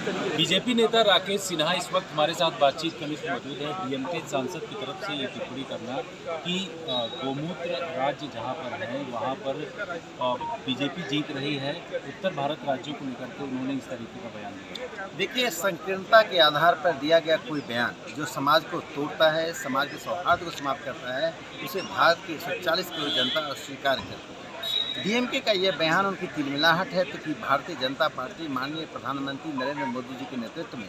BJP नेता राकेश सिन्हा इस वक्त हमारे साथ बातचीत करने में मौजूद है। डीएमके सांसद की तरफ से ये टिप्पणी करना कि गोमूत्र राज्य जहां पर है वहां पर बीजेपी जीत रही है। उत्तर भारत राज्यों को लेकर के उन्होंने इस तरीके का बयान दिया। देखिए, संकीर्णता के आधार पर दिया गया कोई बयान जो समाज को तोड़ता है, समाज के सौहार्द को समाप्त करता है, उसे भारत की 140 करोड़ जनता अस्वीकार करती है। डीएमके का यह बयान उनकी तिलमिलाहट है कि भारतीय जनता पार्टी माननीय प्रधानमंत्री नरेंद्र मोदी जी के नेतृत्व में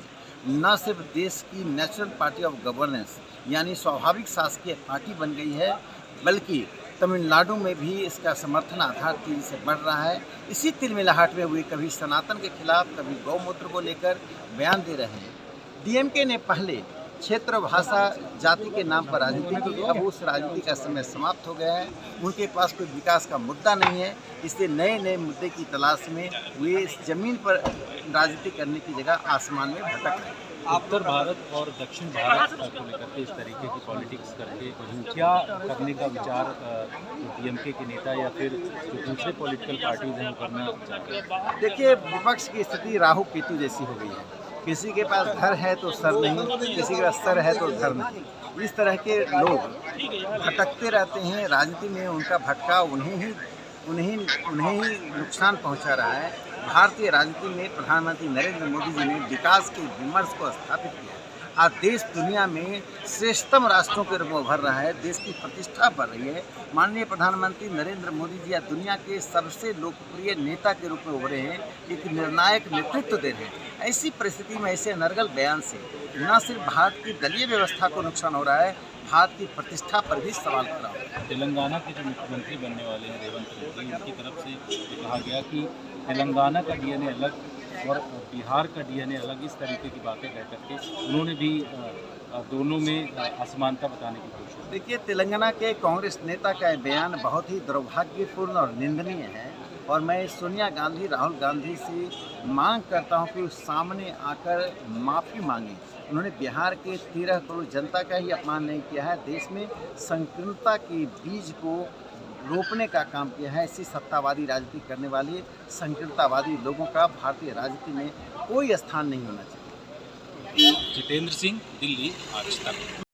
न सिर्फ देश की नेचुरल पार्टी ऑफ गवर्नेंस यानी स्वाभाविक शासकीय पार्टी बन गई है, बल्कि तमिलनाडु में भी इसका समर्थन आधार तेजी से बढ़ रहा है। इसी तिलमिलाहट में वे कभी सनातन के खिलाफ, कभी गौमूत्र को लेकर बयान दे रहे हैं। डीएमके ने पहले क्षेत्र, भाषा, जाति के नाम पर राजनीति की, अब उस राजनीति का समय समाप्त हो गया है। उनके पास कोई विकास का मुद्दा नहीं है, इसलिए नए नए मुद्दे की तलाश में वे इस जमीन पर राजनीति करने की जगह आसमान में भटक रहे हैं। उत्तर भारत और दक्षिण भारत को लेकर के इस तरीके की पॉलिटिक्स करके क्या करने का विचार डीएमके के नेता या फिर जो दूसरे पॉलिटिकल पार्टीज हैं वो करना चाहते हैं? देखिए, विपक्ष की स्थिति राहु केतु जैसी हो गई है। किसी के पास धर है तो सर नहीं, किसी के पास सर है तो धर नहीं। इस तरह के लोग भटकते रहते हैं। राजनीति में उनका भटकाव उन्हें ही नुकसान पहुंचा रहा है। भारतीय राजनीति में प्रधानमंत्री नरेंद्र मोदी जी ने विकास के विमर्श को स्थापित किया। आज देश दुनिया में श्रेष्ठतम राष्ट्रों के रूप में उभर रहा है, देश की प्रतिष्ठा बढ़ रही है। माननीय प्रधानमंत्री नरेंद्र मोदी जी आज दुनिया के सबसे लोकप्रिय नेता के रूप में उभरे हैं, एक निर्णायक नेतृत्व दे रहे हैं। ऐसी परिस्थिति में ऐसे अनर्गल बयान से न सिर्फ भारत की दलीय व्यवस्था को नुकसान हो रहा है, भारत की प्रतिष्ठा पर भी सवाल खड़ा हो रहा है। तेलंगाना के जो मुख्यमंत्री बनने वाले हैं रेवंत रेड्डी, उनकी तरफ से कहा गया कि तेलंगाना का डीएनए अलग और बिहार का डीएनए अलग, इस तरीके की बातें कह करके उन्होंने भी दोनों में असमानता बताने की कोशिश की। देखिए, तेलंगाना के कांग्रेस नेता का बयान बहुत ही दुर्भाग्यपूर्ण और निंदनीय है और मैं सोनिया गांधी, राहुल गांधी से मांग करता हूं कि वो सामने आकर माफ़ी मांगें। उन्होंने बिहार के 13 करोड़ जनता का ही अपमान नहीं किया है, देश में संकीर्णता के बीज को रोपने का काम किया है। ऐसी सत्तावादी राजनीति करने वाले संकीर्णतावादी लोगों का भारतीय राजनीति में कोई स्थान नहीं होना चाहिए। जितेंद्र सिंह, दिल्ली, आज तक।